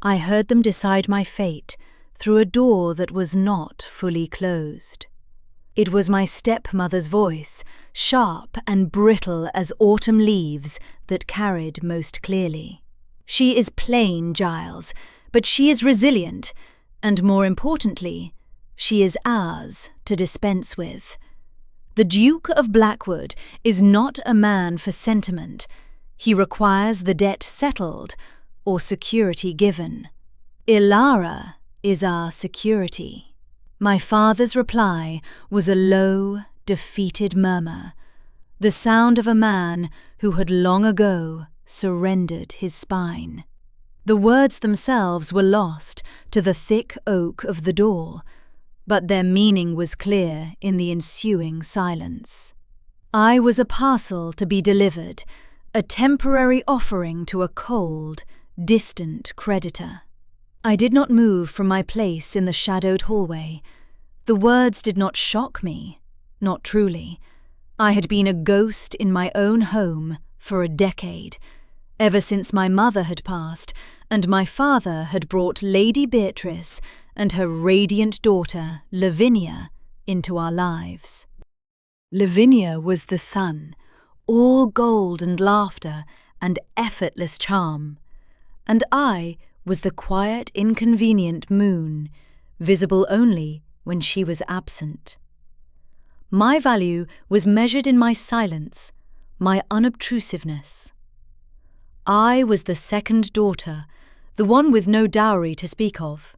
I heard them decide my fate through a door that was not fully closed. It was my stepmother's voice, sharp and brittle as autumn leaves, that carried most clearly. She is plain, Giles, but she is resilient, and more importantly, she is ours to dispense with. The Duke of Blackwood is not a man for sentiment. He requires the debt settled or security given. Ilara is our security. My father's reply was a low, defeated murmur, the sound of a man who had long ago surrendered his spine. The words themselves were lost to the thick oak of the door, but their meaning was clear in the ensuing silence. I was a parcel to be delivered, a temporary offering to a cold, distant creditor. I did not move from my place in the shadowed hallway. The words did not shock me, not truly. I had been a ghost in my own home for a decade, ever since my mother had passed and my father had brought Lady Beatrice and her radiant daughter, Lavinia, into our lives. Lavinia was the sun, all gold and laughter and effortless charm, and I was the quiet, inconvenient moon, visible only when she was absent. My value was measured in my silence, my unobtrusiveness. I was the second daughter, the one with no dowry to speak of,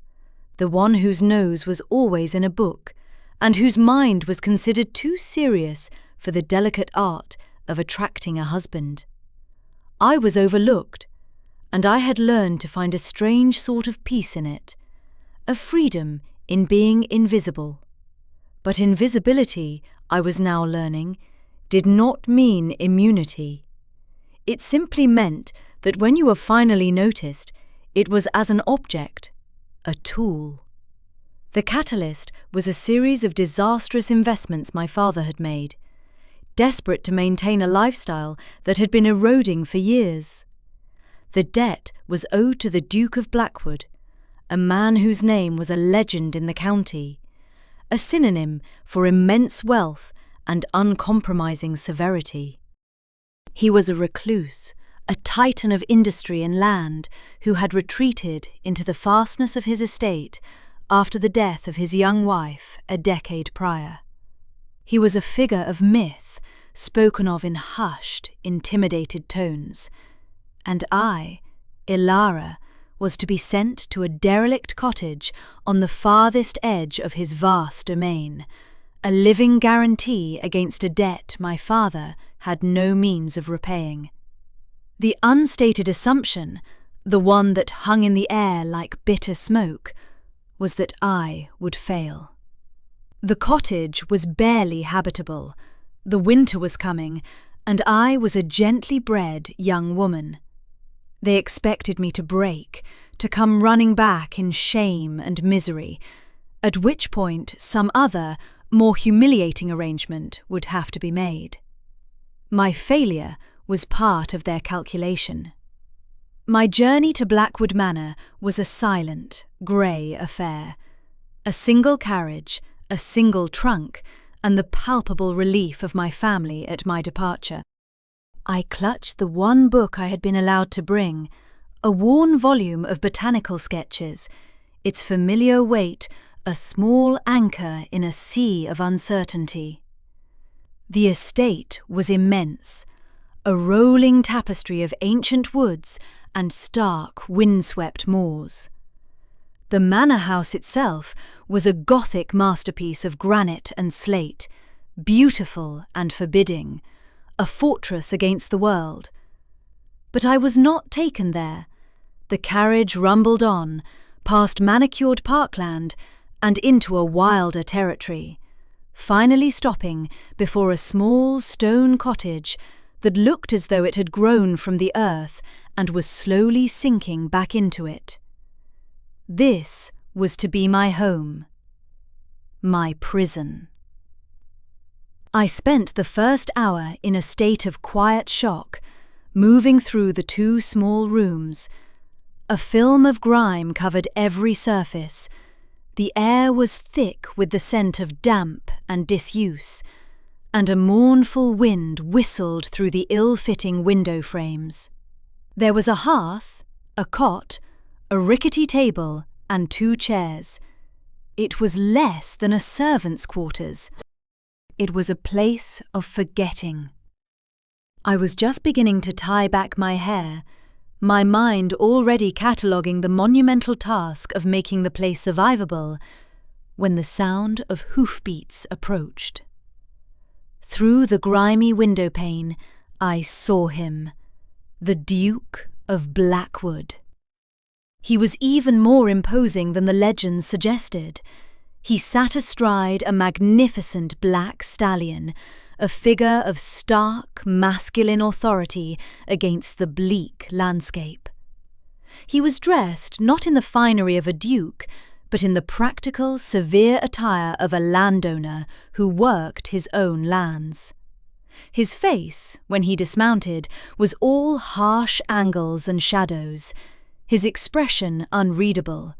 the one whose nose was always in a book, and whose mind was considered too serious for the delicate art of attracting a husband. I was overlooked, and I had learned to find a strange sort of peace in it, a freedom in being invisible. But invisibility, I was now learning, did not mean immunity. It simply meant that when you were finally noticed, it was as an object, a tool. The catalyst was a series of disastrous investments my father had made, desperate to maintain a lifestyle that had been eroding for years. The debt was owed to the Duke of Blackwood, a man whose name was a legend in the county, a synonym for immense wealth and uncompromising severity. He was a recluse, a titan of industry and land who had retreated into the fastness of his estate after the death of his young wife a decade prior. He was a figure of myth, spoken of in hushed, intimidated tones, and I, Ilara, was to be sent to a derelict cottage on the farthest edge of his vast domain, a living guarantee against a debt my father had no means of repaying. The unstated assumption, the one that hung in the air like bitter smoke, was that I would fail. The cottage was barely habitable, the winter was coming, and I was a gently bred young woman. They expected me to break, to come running back in shame and misery, at which point some other, more humiliating arrangement would have to be made. My failure was part of their calculation. My journey to Blackwood Manor was a silent, grey affair. A single carriage, a single trunk, and the palpable relief of my family at my departure. I clutched the one book I had been allowed to bring, a worn volume of botanical sketches, its familiar weight a small anchor in a sea of uncertainty. The estate was immense, a rolling tapestry of ancient woods and stark, windswept moors. The manor house itself was a Gothic masterpiece of granite and slate, beautiful and forbidding, a fortress against the world. But I was not taken there. The carriage rumbled on, past manicured parkland and into a wilder territory, finally stopping before a small stone cottage that looked as though it had grown from the earth and was slowly sinking back into it. This was to be my home, my prison. I spent the first hour in a state of quiet shock, moving through the two small rooms, A film of grime covered every surface. The air was thick with the scent of damp and disuse, and a mournful wind whistled through the ill-fitting window frames. There was a hearth, a cot, a rickety table, and 2 chairs. It was less than a servant's quarters. It was a place of forgetting. I was just beginning to tie back my hair, my mind already cataloguing the monumental task of making the place survivable, when the sound of hoofbeats approached. Through the grimy window pane, I saw him, the Duke of Blackwood. He was even more imposing than the legends suggested. He sat astride a magnificent black stallion, a figure of stark, masculine authority against the bleak landscape. He was dressed not in the finery of a duke, but in the practical, severe attire of a landowner who worked his own lands. His face, when he dismounted, was all harsh angles and shadows, his expression unreadable,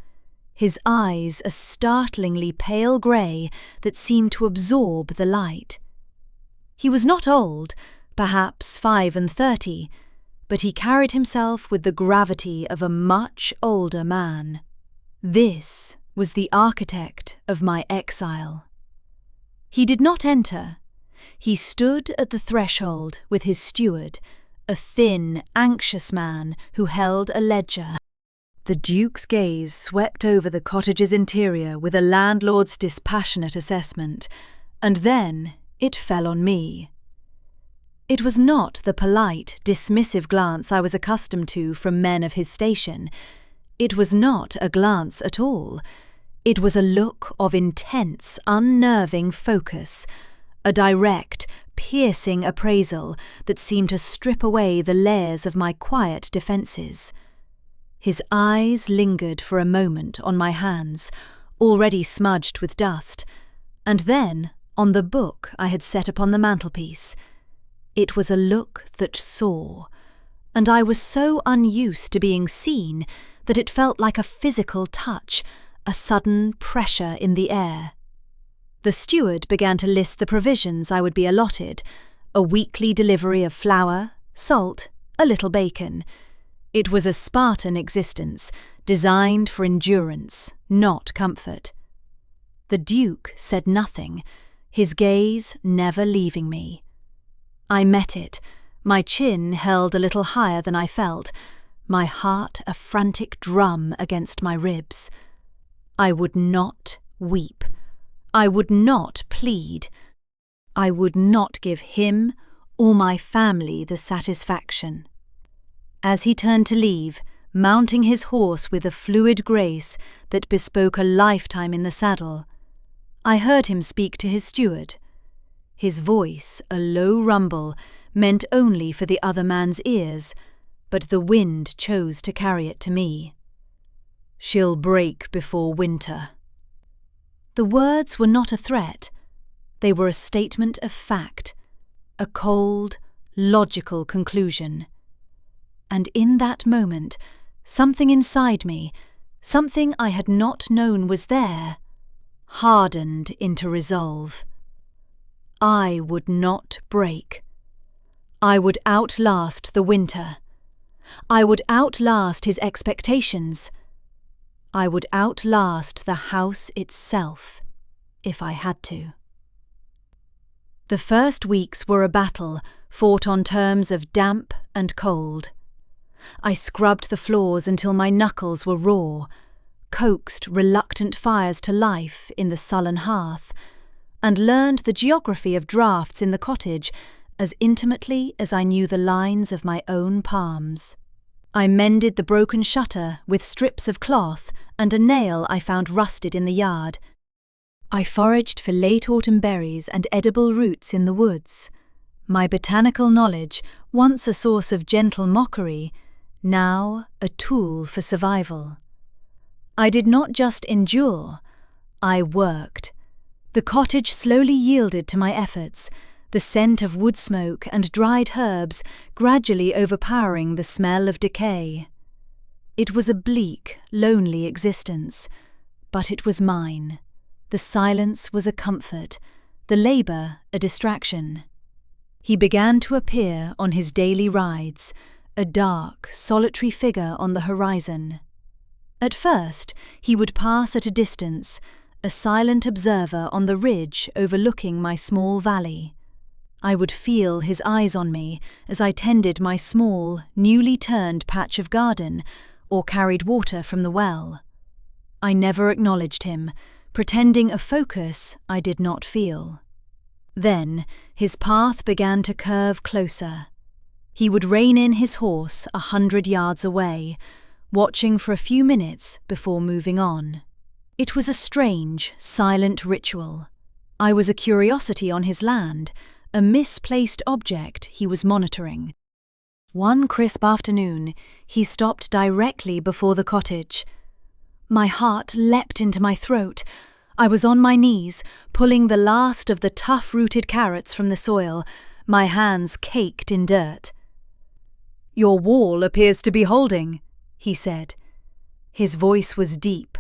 his eyes a startlingly pale grey that seemed to absorb the light. He was not old, perhaps 35, but he carried himself with the gravity of a much older man. This was the architect of my exile. He did not enter. He stood at the threshold with his steward, a thin, anxious man who held a ledger. The Duke's gaze swept over the cottage's interior with a landlord's dispassionate assessment, and then it fell on me. It was not the polite, dismissive glance I was accustomed to from men of his station. It was not a glance at all. It was a look of intense, unnerving focus, a direct, piercing appraisal that seemed to strip away the layers of my quiet defences. His eyes lingered for a moment on my hands, already smudged with dust, and then on the book I had set upon the mantelpiece. It was a look that saw, and I was so unused to being seen that it felt like a physical touch, a sudden pressure in the air. The steward began to list the provisions I would be allotted: a weekly delivery of flour, salt, a little bacon. It was a Spartan existence, designed for endurance, not comfort. The Duke said nothing, his gaze never leaving me. I met it, my chin held a little higher than I felt, my heart a frantic drum against my ribs. I would not weep. I would not plead. I would not give him or my family the satisfaction. As he turned to leave, mounting his horse with a fluid grace that bespoke a lifetime in the saddle, I heard him speak to his steward. His voice, a low rumble, meant only for the other man's ears, but the wind chose to carry it to me. "She'll break before winter." The words were not a threat. They were a statement of fact, a cold, logical conclusion. And in that moment, something inside me, something I had not known was there, hardened into resolve. I would not break. I would outlast the winter. I would outlast his expectations. I would outlast the house itself, if I had to. The first weeks were a battle, fought on terms of damp and cold. I scrubbed the floors until my knuckles were raw, coaxed reluctant fires to life in the sullen hearth, and learned the geography of drafts in the cottage as intimately as I knew the lines of my own palms. I mended the broken shutter with strips of cloth and a nail I found rusted in the yard. I foraged for late autumn berries and edible roots in the woods. My botanical knowledge, once a source of gentle mockery, now a tool for survival. I did not just endure, I worked. The cottage slowly yielded to my efforts, the scent of wood smoke and dried herbs gradually overpowering the smell of decay. It was a bleak, lonely existence, but it was mine. The silence was a comfort, the labour a distraction. He began to appear on his daily rides, a dark, solitary figure on the horizon. At first, he would pass at a distance, a silent observer on the ridge overlooking my small valley. I would feel his eyes on me as I tended my small, newly turned patch of garden or carried water from the well. I never acknowledged him, pretending a focus I did not feel. Then his path began to curve closer. He would rein in his horse 100 yards away, watching for a few minutes before moving on. It was a strange, silent ritual. I was a curiosity on his land, a misplaced object he was monitoring. One crisp afternoon, he stopped directly before the cottage. My heart leapt into my throat. I was on my knees, pulling the last of the tough-rooted carrots from the soil, my hands caked in dirt. "Your wall appears to be holding," he said. His voice was deep,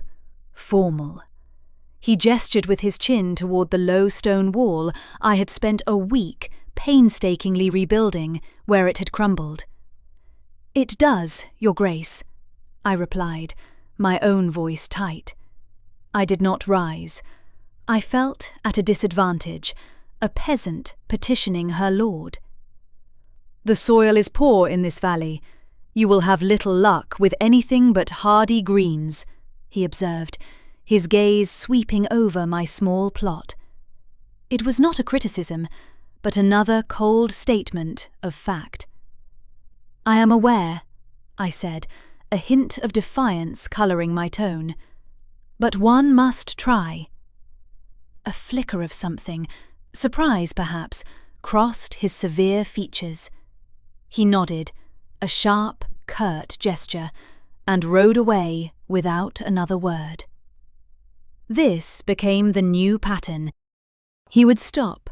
formal. He gestured with his chin toward the low stone wall I had spent a week painstakingly rebuilding where it had crumbled. "It does, Your Grace," I replied, my own voice tight. I did not rise. I felt at a disadvantage, a peasant petitioning her lord. "The soil is poor in this valley. You will have little luck with anything but hardy greens," he observed, his gaze sweeping over my small plot. It was not a criticism, but another cold statement of fact. "I am aware," I said, a hint of defiance colouring my tone. "But one must try." A flicker of something, surprise perhaps, crossed his severe features. He nodded, a sharp, curt gesture, and rode away without another word. This became the new pattern. He would stop,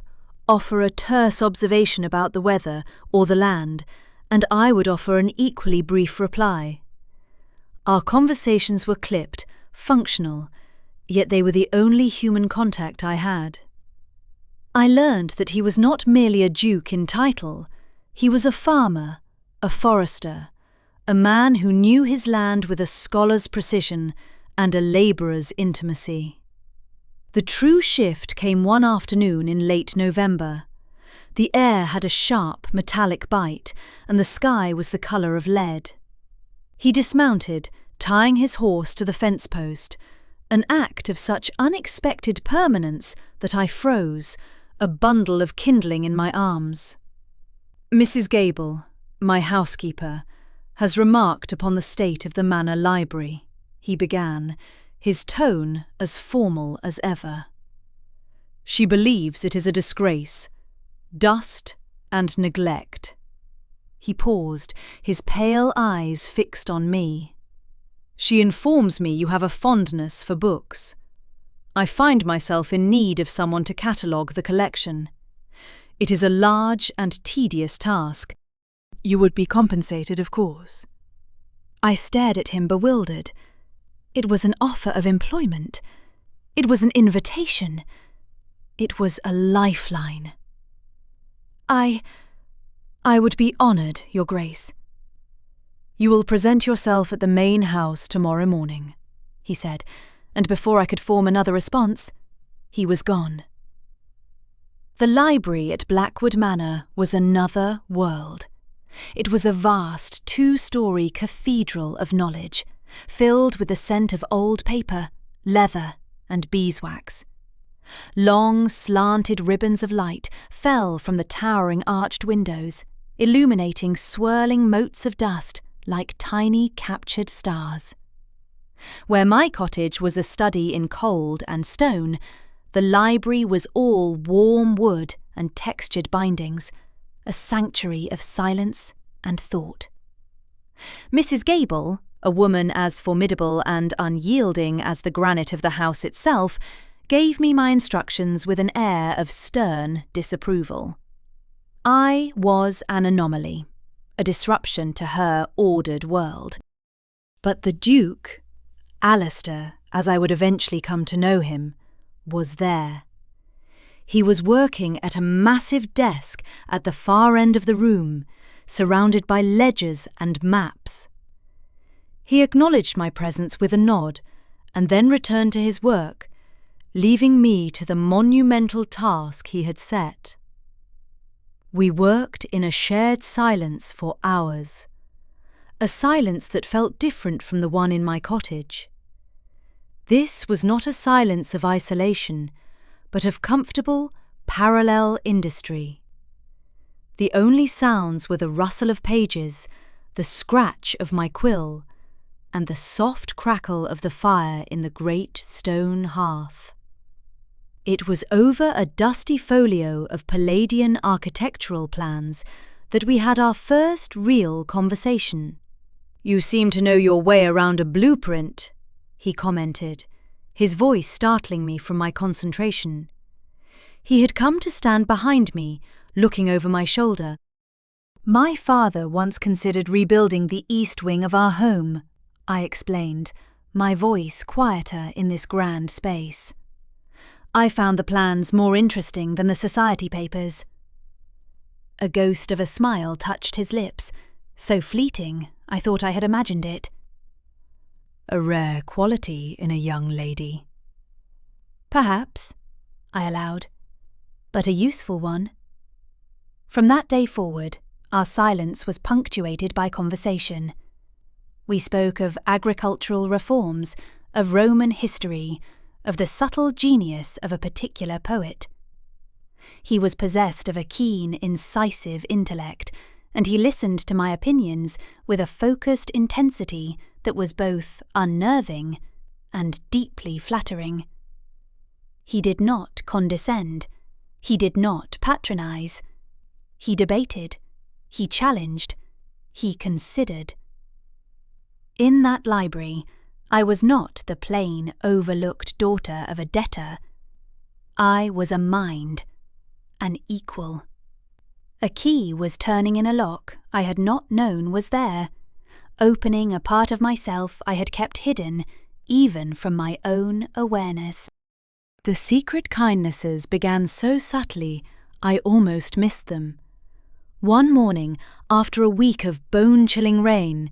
offer a terse observation about the weather or the land, and I would offer an equally brief reply. Our conversations were clipped, functional, yet they were the only human contact I had. I learned that he was not merely a duke in title. He was a farmer, a forester, a man who knew his land with a scholar's precision and a labourer's intimacy. The true shift came one afternoon in late November. The air had a sharp, metallic bite, and the sky was the colour of lead. He dismounted, tying his horse to the fence post, an act of such unexpected permanence that I froze, a bundle of kindling in my arms. "Mrs. Gable, my housekeeper, has remarked upon the state of the manor library," he began, his tone as formal as ever. "She believes it is a disgrace, dust and neglect." He paused, his pale eyes fixed on me. "She informs me you have a fondness for books. I find myself in need of someone to catalogue the collection. It is a large and tedious task. You would be compensated, of course." I stared at him bewildered. It was an offer of employment. It was an invitation. It was a lifeline. I would be honoured, Your Grace." "You will present yourself at the main house tomorrow morning," he said, and before I could form another response, he was gone. The library at Blackwood Manor was another world. It was a vast 2-story cathedral of knowledge, filled with the scent of old paper, leather, and beeswax. Long, slanted ribbons of light fell from the towering arched windows, illuminating swirling motes of dust like tiny captured stars. Where my cottage was a study in cold and stone, the library was all warm wood and textured bindings, a sanctuary of silence and thought. Mrs. Gable, a woman as formidable and unyielding as the granite of the house itself, gave me my instructions with an air of stern disapproval. I was an anomaly, a disruption to her ordered world. But the Duke, Alistair, as I would eventually come to know him, was there. He was working at a massive desk at the far end of the room, surrounded by ledgers and maps. He acknowledged my presence with a nod, and then returned to his work, leaving me to the monumental task he had set. We worked in a shared silence for hours, a silence that felt different from the one in my cottage. This was not a silence of isolation, but of comfortable, parallel industry. The only sounds were the rustle of pages, the scratch of my quill, and the soft crackle of the fire in the great stone hearth. It was over a dusty folio of Palladian architectural plans that we had our first real conversation. "You seem to know your way around a blueprint," he commented, his voice startling me from my concentration. He had come to stand behind me, looking over my shoulder. "My father once considered rebuilding the east wing of our home," I explained, my voice quieter in this grand space. "I found the plans more interesting than the society papers." A ghost of a smile touched his lips, so fleeting I thought I had imagined it. "A rare quality in a young lady." "Perhaps," I allowed, "but a useful one." From that day forward, our silence was punctuated by conversation. We spoke of agricultural reforms, of Roman history, of the subtle genius of a particular poet. He was possessed of a keen, incisive intellect, and he listened to my opinions with a focused intensity that was both unnerving and deeply flattering. He did not condescend. He did not patronize. He debated. He challenged. He considered. In that library, I was not the plain, overlooked daughter of a debtor. I was a mind, an equal. A key was turning in a lock I had not known was there, opening a part of myself I had kept hidden, even from my own awareness. The secret kindnesses began so subtly, I almost missed them. One morning, after a week of bone-chilling rain,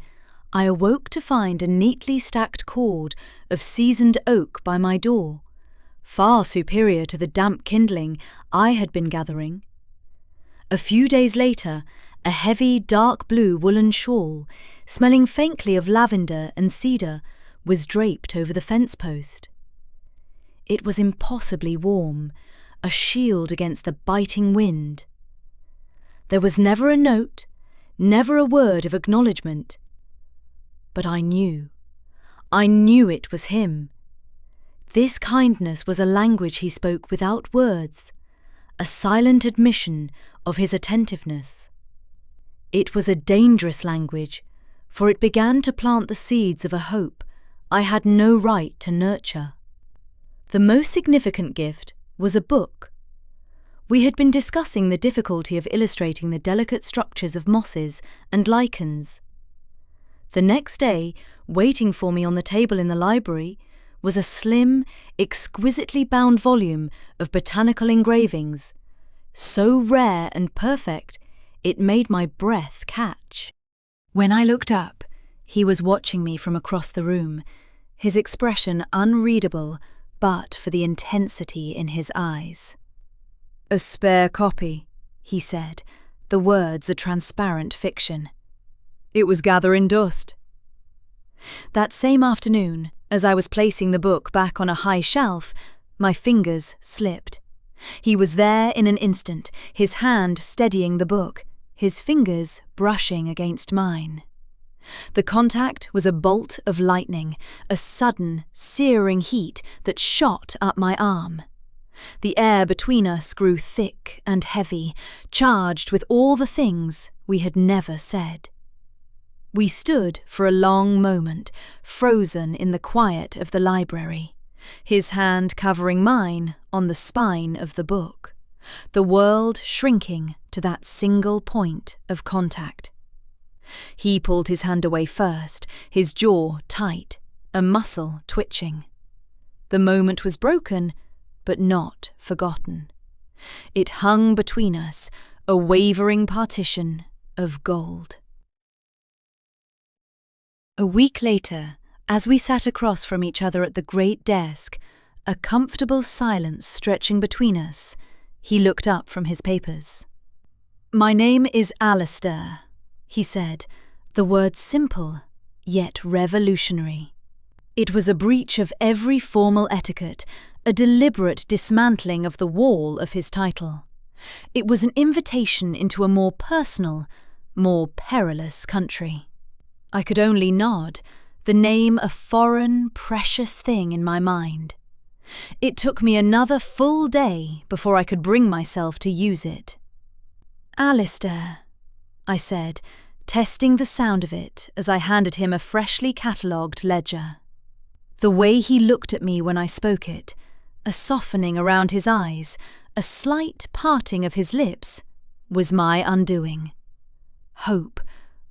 I awoke to find a neatly stacked cord of seasoned oak by my door, far superior to the damp kindling I had been gathering. A few days later, a heavy dark blue woolen shawl, smelling faintly of lavender and cedar, was draped over the fence post. It was impossibly warm, a shield against the biting wind. There was never a note, never a word of acknowledgement. But I knew it was him. This kindness was a language he spoke without words, a silent admission of his attentiveness. It was a dangerous language, for it began to plant the seeds of a hope I had no right to nurture. The most significant gift was a book. We had been discussing the difficulty of illustrating the delicate structures of mosses and lichens. The next day, waiting for me on the table in the library, was a slim, exquisitely bound volume of botanical engravings, so rare and perfect it made my breath catch. When I looked up, he was watching me from across the room, his expression unreadable but for the intensity in his eyes. "A spare copy," he said, the words a transparent fiction. "It was gathering dust." That same afternoon, as I was placing the book back on a high shelf, my fingers slipped. He was there in an instant, his hand steadying the book, his fingers brushing against mine. The contact was a bolt of lightning, a sudden, searing heat that shot up my arm. The air between us grew thick and heavy, charged with all the things we had never said. We stood for a long moment, frozen in the quiet of the library, his hand covering mine on the spine of the book, the world shrinking to that single point of contact. He pulled his hand away first, his jaw tight, a muscle twitching. The moment was broken, but not forgotten. It hung between us, a wavering partition of gold. A week later, as we sat across from each other at the great desk, a comfortable silence stretching between us, he looked up from his papers. "My name is Outlasted," he said, the words simple, yet revolutionary. It was a breach of every formal etiquette, a deliberate dismantling of the wall of his title. It was an invitation into a more personal, more perilous country. I could only nod, the name a foreign, precious thing in my mind. It took me another full day before I could bring myself to use it. "Outlasted," I said, testing the sound of it as I handed him a freshly catalogued ledger. The way he looked at me when I spoke it, a softening around his eyes, a slight parting of his lips, was my undoing. Hope,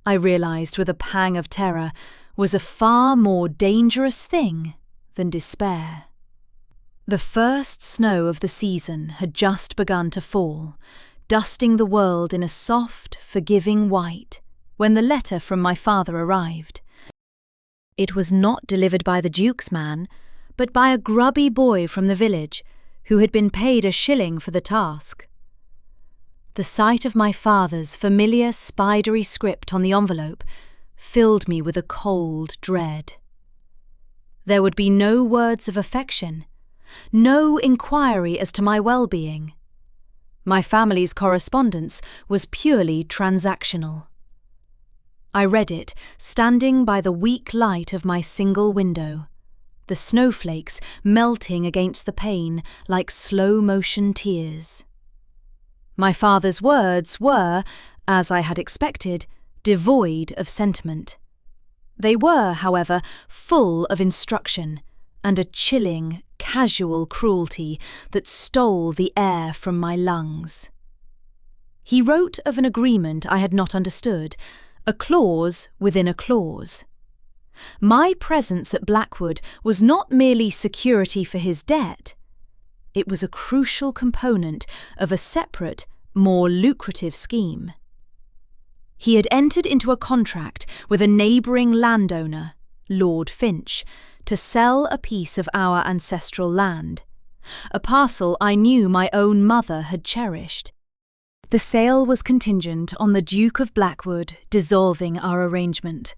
I realised with a pang of terror, was a far more dangerous thing than despair. The first snow of the season had just begun to fall, dusting the world in a soft, forgiving white, when the letter from my father arrived. It was not delivered by the Duke's man, but by a grubby boy from the village, who had been paid a shilling for the task. The sight of my father's familiar spidery script on the envelope filled me with a cold dread. There would be no words of affection, no inquiry as to my well-being. My family's correspondence was purely transactional. I read it, standing by the weak light of my single window, the snowflakes melting against the pane like slow-motion tears. My father's words were, as I had expected, devoid of sentiment. They were, however, full of instruction and a chilling, casual cruelty that stole the air from my lungs. He wrote of an agreement I had not understood, a clause within a clause. My presence at Blackwood was not merely security for his debt. It was a crucial component of a separate, more lucrative scheme. He had entered into a contract with a neighbouring landowner, Lord Finch, to sell a piece of our ancestral land, a parcel I knew my own mother had cherished. The sale was contingent on the Duke of Blackwood dissolving our arrangement.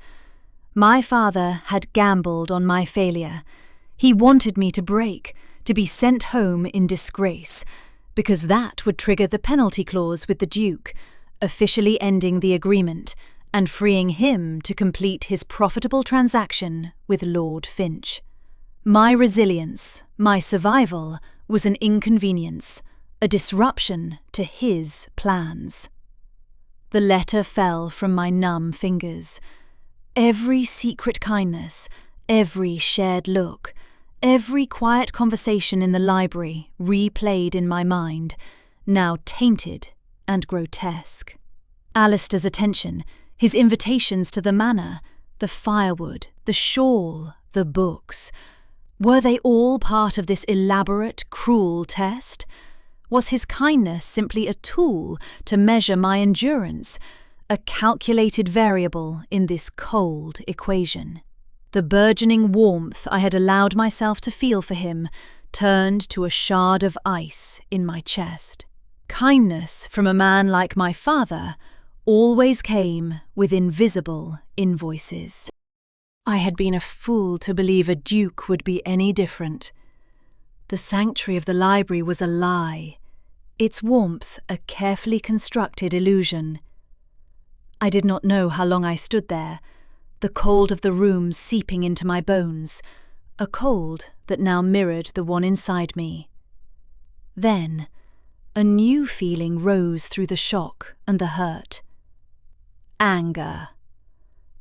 My father had gambled on my failure. He wanted me to break, to be sent home in disgrace, because that would trigger the penalty clause with the Duke, officially ending the agreement and freeing him to complete his profitable transaction with Lord Finch. My resilience, my survival, was an inconvenience, a disruption to his plans. The letter fell from my numb fingers. Every secret kindness, every shared look, every quiet conversation in the library replayed in my mind, now tainted and grotesque. Outlaster's attention, his invitations to the manor, the firewood, the shawl, the books, were they all part of this elaborate, cruel test? Was his kindness simply a tool to measure my endurance, a calculated variable in this cold equation? The burgeoning warmth I had allowed myself to feel for him turned to a shard of ice in my chest. Kindness from a man like my father always came with invisible invoices. I had been a fool to believe a duke would be any different. The sanctuary of the library was a lie, its warmth a carefully constructed illusion. I did not know how long I stood there, the cold of the room seeping into my bones, a cold that now mirrored the one inside me. Then, a new feeling rose through the shock and the hurt. Anger.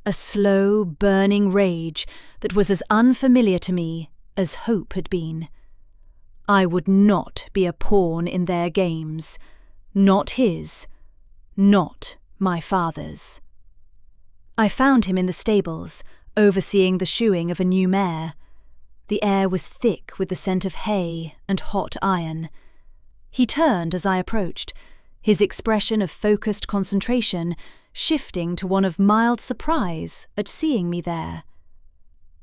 A slow, burning rage that was as unfamiliar to me as hope had been. I would not be a pawn in their games. Not his. Not my father's. I found him in the stables, overseeing the shoeing of a new mare. The air was thick with the scent of hay and hot iron. He turned as I approached, his expression of focused concentration shifting to one of mild surprise at seeing me there.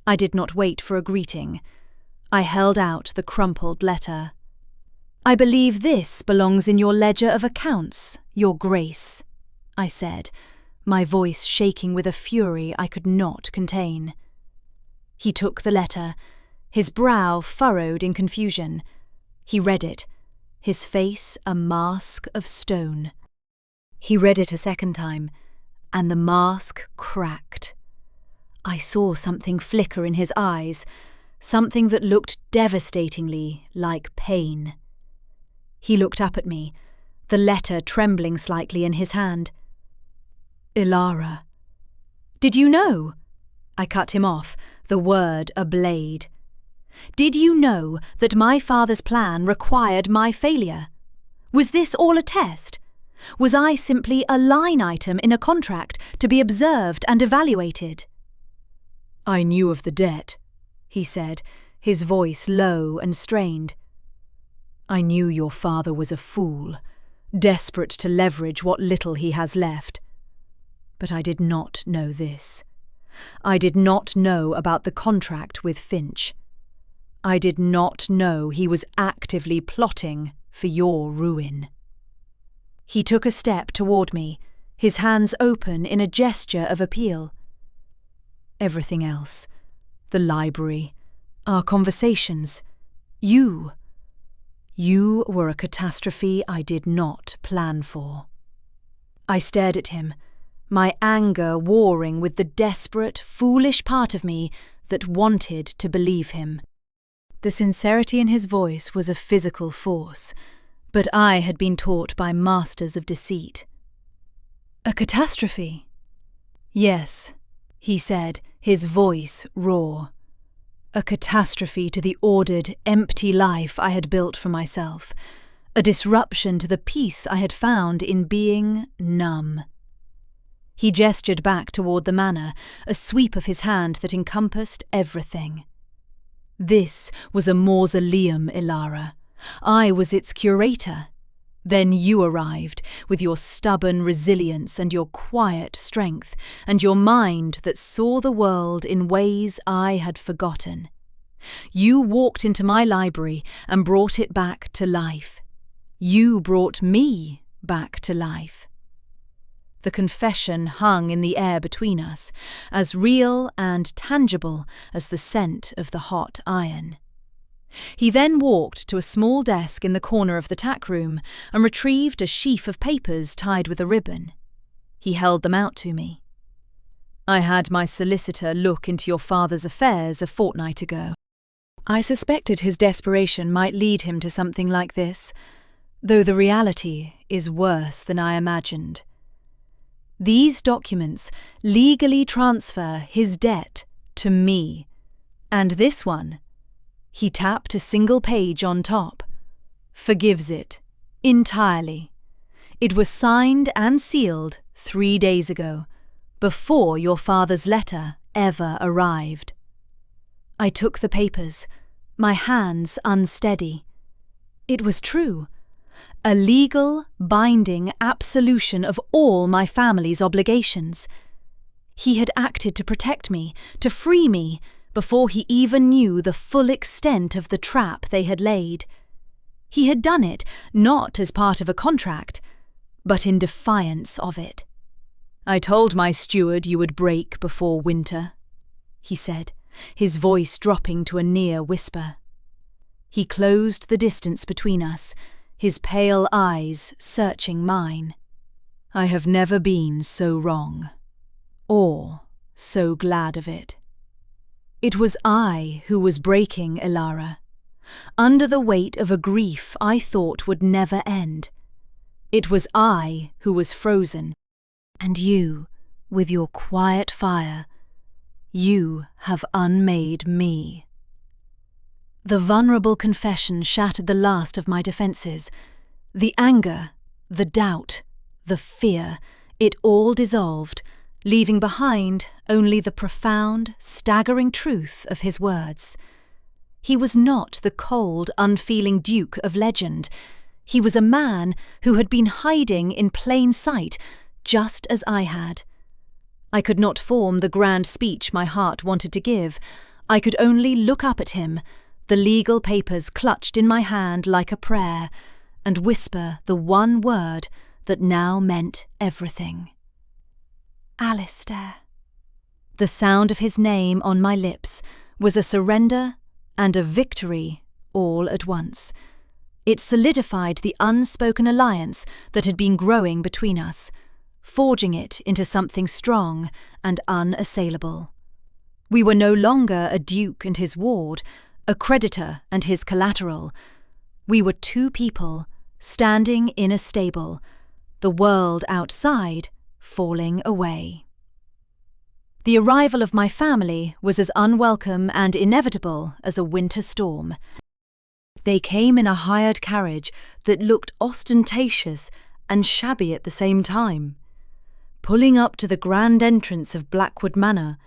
I did not wait for a greeting. I held out the crumpled letter. "I believe this belongs in your ledger of accounts, Your Grace," I said, my voice shaking with a fury I could not contain. He took the letter, his brow furrowed in confusion. He read it, his face a mask of stone. He read it a second time, and the mask cracked. I saw something flicker in his eyes, something that looked devastatingly like pain. He looked up at me, the letter trembling slightly in his hand. "Ilara." "Did you know?" I cut him off, the word a blade. "Did you know that my father's plan required my failure? Was this all a test? Was I simply a line item in a contract to be observed and evaluated?" "I knew of the debt," he said, his voice low and strained. "I knew your father was a fool, desperate to leverage what little he has left. But I did not know this. I did not know about the contract with Finch. I did not know he was actively plotting for your ruin." He took a step toward me, his hands open in a gesture of appeal. "Everything else, the library, our conversations, you were a catastrophe I did not plan for." I stared at him, my anger warring with the desperate, foolish part of me that wanted to believe him. The sincerity in his voice was a physical force, but I had been taught by masters of deceit. "A catastrophe?" "Yes," he said, his voice raw. "A catastrophe to the ordered, empty life I had built for myself. A disruption to the peace I had found in being numb." He gestured back toward the manor, a sweep of his hand that encompassed everything. "This was a mausoleum, Ilara. I was its curator. Then you arrived, with your stubborn resilience and your quiet strength, and your mind that saw the world in ways I had forgotten. You walked into my library and brought it back to life. You brought me back to life." The confession hung in the air between us, as real and tangible as the scent of the hot iron. He then walked to a small desk in the corner of the tack room and retrieved a sheaf of papers tied with a ribbon. He held them out to me. "I had my solicitor look into your father's affairs a fortnight ago." I suspected his desperation might lead him to something like this, though the reality is worse than I imagined. These documents legally transfer his debt to me, and this one, he tapped a single page on top, forgives it entirely. It was signed and sealed 3 days ago, before your father's letter ever arrived. I took the papers, my hands unsteady. It was true. A legal, binding absolution of all my family's obligations. He had acted to protect me, to free me, before he even knew the full extent of the trap they had laid. He had done it not as part of a contract, but in defiance of it. "I told my steward you would break before winter," he said, his voice dropping to a near whisper. He closed the distance between us, his pale eyes searching mine. "I have never been so wrong, or so glad of it. It was I who was breaking, Ilara, under the weight of a grief I thought would never end. It was I who was frozen, and you, with your quiet fire, you have unmade me." The vulnerable confession shattered the last of my defences. The anger, the doubt, the fear, it all dissolved, leaving behind only the profound, staggering truth of his words. He was not the cold, unfeeling Duke of legend. He was a man who had been hiding in plain sight, just as I had. I could not form the grand speech my heart wanted to give. I could only look up at him, the legal papers clutched in my hand like a prayer, and whisper the one word that now meant everything. Alistair. The sound of his name on my lips was a surrender and a victory all at once. It solidified the unspoken alliance that had been growing between us, forging it into something strong and unassailable. We were no longer a duke and his ward, a creditor and his collateral. We were two people standing in a stable, the world outside falling away. The arrival of my family was as unwelcome and inevitable as a winter storm. They came in a hired carriage that looked ostentatious and shabby at the same time, pulling up to the grand entrance of Blackwood Manor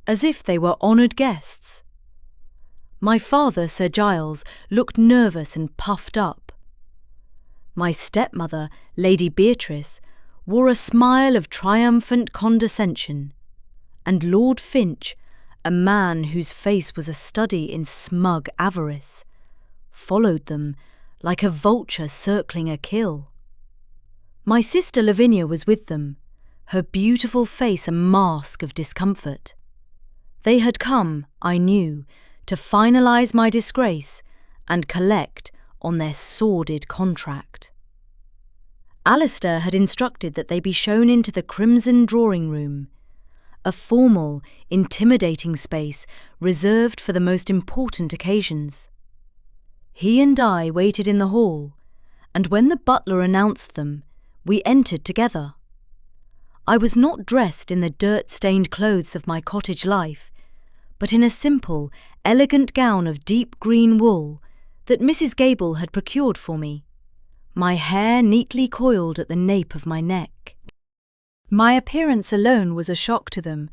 as if they were honoured guests. My father, Sir Giles, looked nervous and puffed up. My stepmother, Lady Beatrice, wore a smile of triumphant condescension, and Lord Finch, a man whose face was a study in smug avarice, followed them like a vulture circling a kill. My sister Lavinia was with them, her beautiful face a mask of discomfort. They had come, I knew, to finalise my disgrace and collect on their sordid contract. Alistair had instructed that they be shown into the Crimson Drawing Room, a formal, intimidating space reserved for the most important occasions. He and I waited in the hall, and when the butler announced them, we entered together. I was not dressed in the dirt-stained clothes of my cottage life, but in a simple, elegant gown of deep green wool that Mrs. Gable had procured for me, my hair neatly coiled at the nape of my neck. My appearance alone was a shock to them.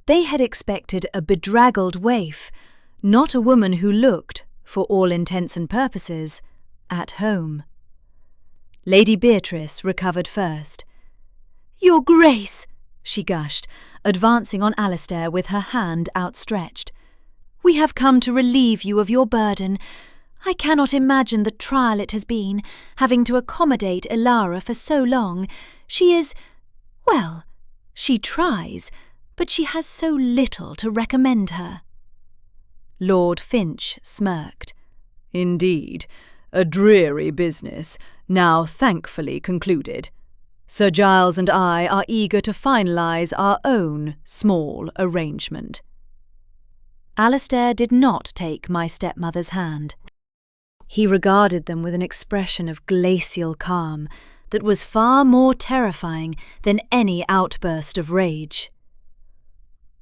They had expected a bedraggled waif, not a woman who looked, for all intents and purposes, at home. Lady Beatrice recovered first. "Your Grace," she gushed, advancing on Alistair with her hand outstretched. "We have come to relieve you of your burden. I cannot imagine the trial it has been, having to accommodate Elara for so long. She is, well, she tries, but she has so little to recommend her." Lord Finch smirked. "Indeed, a dreary business, now thankfully concluded. Sir Giles and I are eager to finalise our own small arrangement." Alistair did not take my stepmother's hand. He regarded them with an expression of glacial calm that was far more terrifying than any outburst of rage.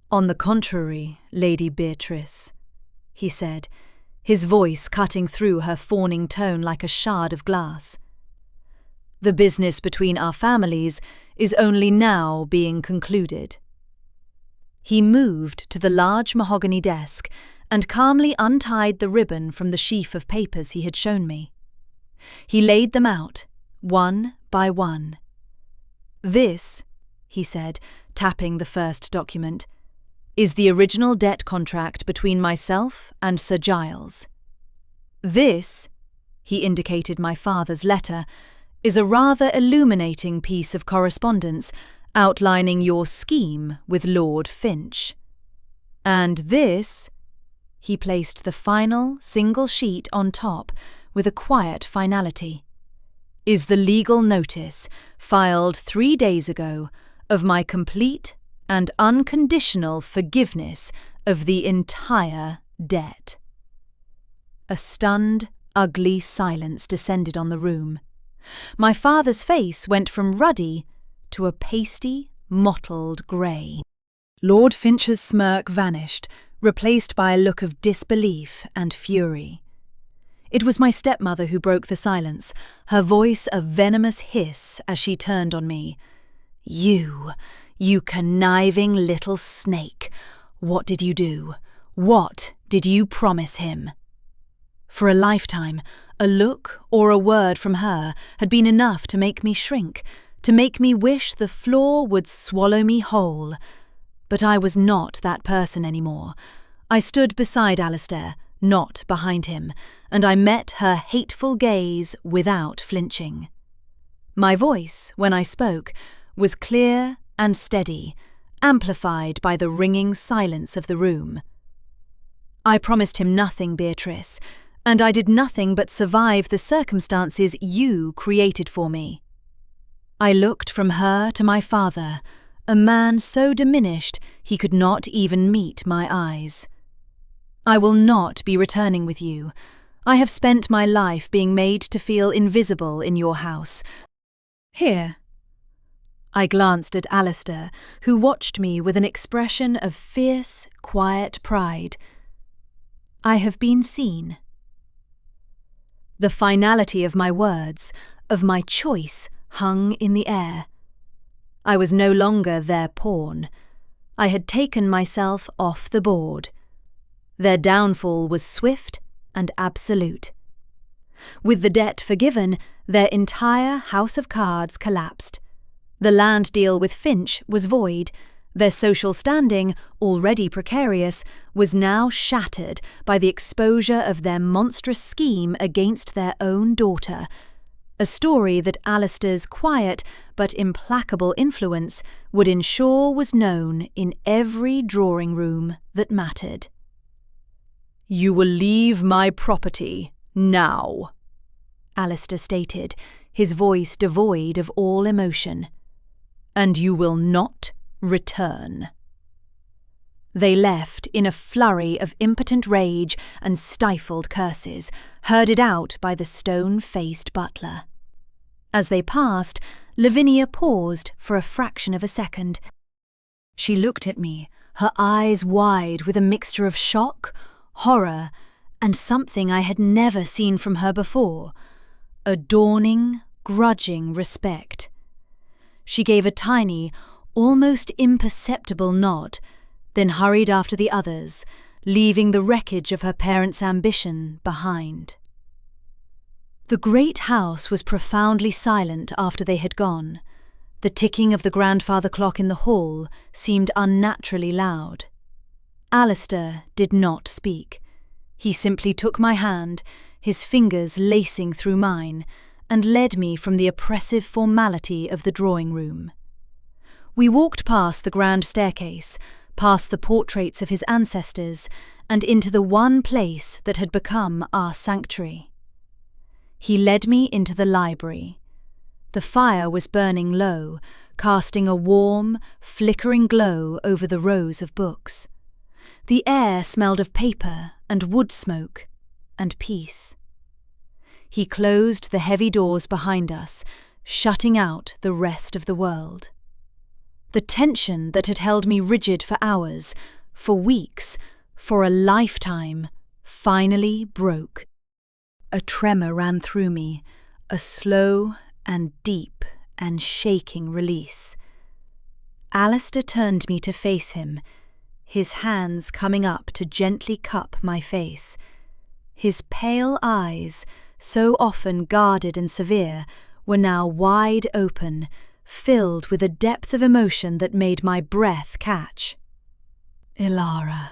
"On the contrary, Lady Beatrice," he said, his voice cutting through her fawning tone like a shard of glass. "The business between our families is only now being concluded." He moved to the large mahogany desk and calmly untied the ribbon from the sheaf of papers he had shown me. He laid them out, one by one. "This," he said, tapping the first document, "is the original debt contract between myself and Sir Giles. This," he indicated my father's letter, "is a rather illuminating piece of correspondence outlining your scheme with Lord Finch. And this," he placed the final single sheet on top with a quiet finality, "is the legal notice, filed 3 days ago, of my complete and unconditional forgiveness of the entire debt." A stunned, ugly silence descended on the room. My father's face went from ruddy to a pasty, mottled grey. Lord Finch's smirk vanished, replaced by a look of disbelief and fury. It was my stepmother who broke the silence, her voice a venomous hiss as she turned on me. You You conniving little snake. What did you do? What did you promise him? For a lifetime, a look or a word from her had been enough to make me shrink, to make me wish the floor would swallow me whole. But I was not that person anymore. I stood beside Alistair, not behind him, and I met her hateful gaze without flinching. My voice, when I spoke, was clear and steady, amplified by the ringing silence of the room. I promised him nothing, Beatrice, and I did nothing but survive the circumstances you created for me. I looked from her to my father, a man so diminished he could not even meet my eyes. I will not be returning with you. I have spent my life being made to feel invisible in your house. Here. I glanced at Alistair, who watched me with an expression of fierce, quiet pride. I have been seen. The finality of my words, of my choice, hung in the air. I was no longer their pawn. I had taken myself off the board. Their downfall was swift and absolute. With the debt forgiven, their entire house of cards collapsed. The land deal with Finch was void. Their social standing, already precarious, was now shattered by the exposure of their monstrous scheme against their own daughter, a story that Alistair's quiet but implacable influence would ensure was known in every drawing room that mattered. "You will leave my property, now," Alistair stated, his voice devoid of all emotion. "And you will not return." They left in a flurry of impotent rage and stifled curses, herded out by the stone-faced butler. As they passed, Lavinia paused for a fraction of a second. She looked at me, her eyes wide with a mixture of shock, horror, and something I had never seen from her before, a dawning, grudging respect. She gave a tiny, almost imperceptible nod, then hurried after the others, leaving the wreckage of her parents' ambition behind. The great house was profoundly silent after they had gone. The ticking of the grandfather clock in the hall seemed unnaturally loud. Alistair did not speak. He simply took my hand, his fingers lacing through mine, and led me from the oppressive formality of the drawing room. We walked past the grand staircase, past the portraits of his ancestors, and into the one place that had become our sanctuary. He led me into the library. The fire was burning low, casting a warm, flickering glow over the rows of books. The air smelled of paper and wood smoke and peace. He closed the heavy doors behind us, shutting out the rest of the world. The tension that had held me rigid for hours, for weeks, for a lifetime, finally broke. A tremor ran through me, a slow and deep and shaking release. Alistair turned me to face him, his hands coming up to gently cup my face. His pale eyes, so often guarded and severe, were now wide open, filled with a depth of emotion that made my breath catch. "Ilara,"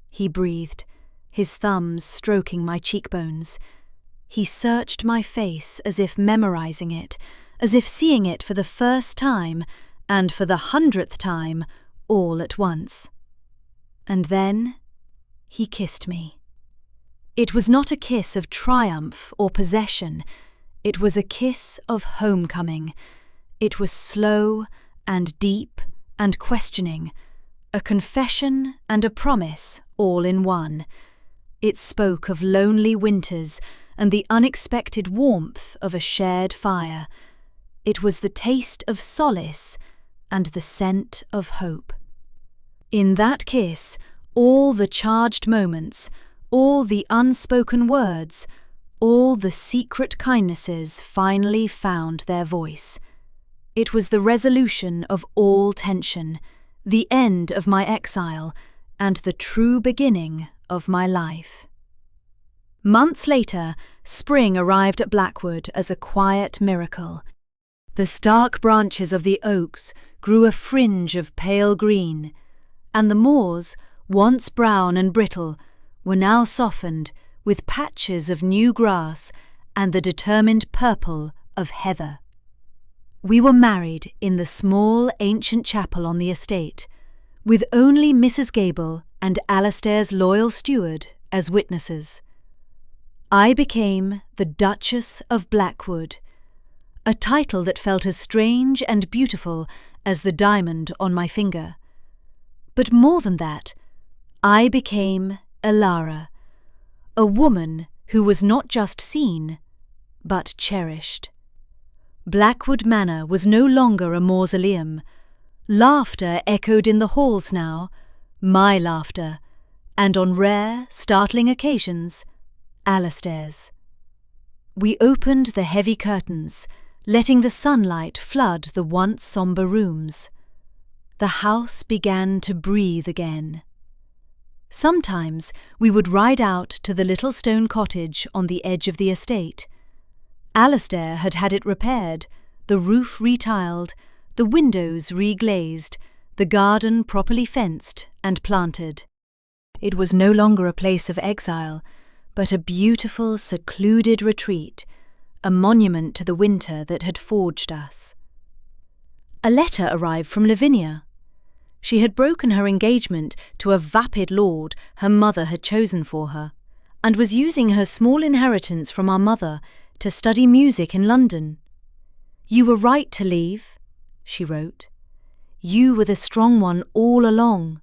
he breathed, his thumbs stroking my cheekbones. He searched my face as if memorizing it, as if seeing it for the first time, and for the 100th time, all at once. And then he kissed me. It was not a kiss of triumph or possession. It was a kiss of homecoming. It was slow and deep and questioning, a confession and a promise all in one. It spoke of lonely winters and the unexpected warmth of a shared fire. It was the taste of solace and the scent of hope. In that kiss, all the charged moments, all the unspoken words, all the secret kindnesses finally found their voice. It was the resolution of all tension, the end of my exile, and the true beginning of my life. Months later, spring arrived at Blackwood as a quiet miracle. The stark branches of the oaks grew a fringe of pale green, and the moors, once brown and brittle, were now softened with patches of new grass and the determined purple of heather. We were married in the small ancient chapel on the estate, with only Mrs. Gable and Alastair's loyal steward as witnesses. I became the Duchess of Blackwood, a title that felt as strange and beautiful as the diamond on my finger. But more than that, I became Elara, a woman who was not just seen, but cherished. Blackwood Manor was no longer a mausoleum. Laughter echoed in the halls now, my laughter, and on rare, startling occasions, Alastair's. We opened the heavy curtains, letting the sunlight flood the once sombre rooms. The house began to breathe again. Sometimes we would ride out to the little stone cottage on the edge of the estate. Alastair had had it repaired, the roof retiled, the windows reglazed, the garden properly fenced and planted. It was no longer a place of exile, but a beautiful, secluded retreat, a monument to the winter that had forged us. A letter arrived from Lavinia. She had broken her engagement to a vapid lord her mother had chosen for her, and was using her small inheritance from our mother to study music in London. "You were right to leave," she wrote. "You were the strong one all along.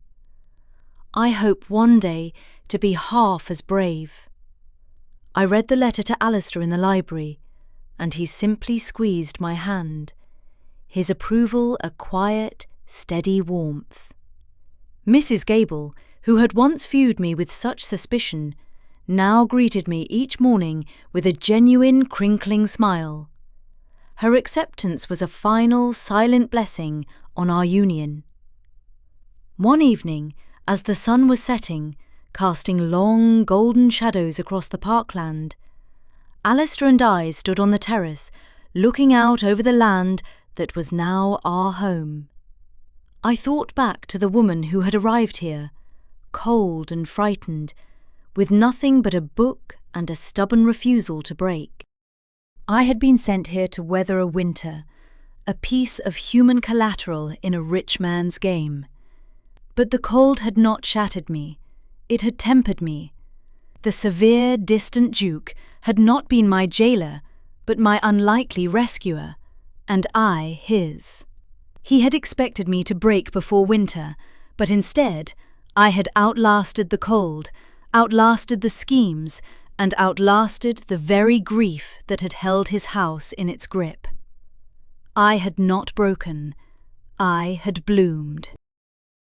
I hope one day to be half as brave." I read the letter to Alastair in the library, and he simply squeezed my hand, his approval a quiet, steady warmth. Mrs. Gable, who had once viewed me with such suspicion, now greeted me each morning with a genuine crinkling smile. Her acceptance was a final, silent blessing on our union. One evening, as the sun was setting, casting long, golden shadows across the parkland, Alastair and I stood on the terrace, looking out over the land that was now our home. I thought back to the woman who had arrived here, cold and frightened, with nothing but a book and a stubborn refusal to break. I had been sent here to weather a winter, a piece of human collateral in a rich man's game. But the cold had not shattered me, it had tempered me. The severe, distant Duke had not been my jailer, but my unlikely rescuer, and I his. He had expected me to break before winter, but instead I had outlasted the cold, outlasted the schemes, and outlasted the very grief that had held his house in its grip. I had not broken, I had bloomed.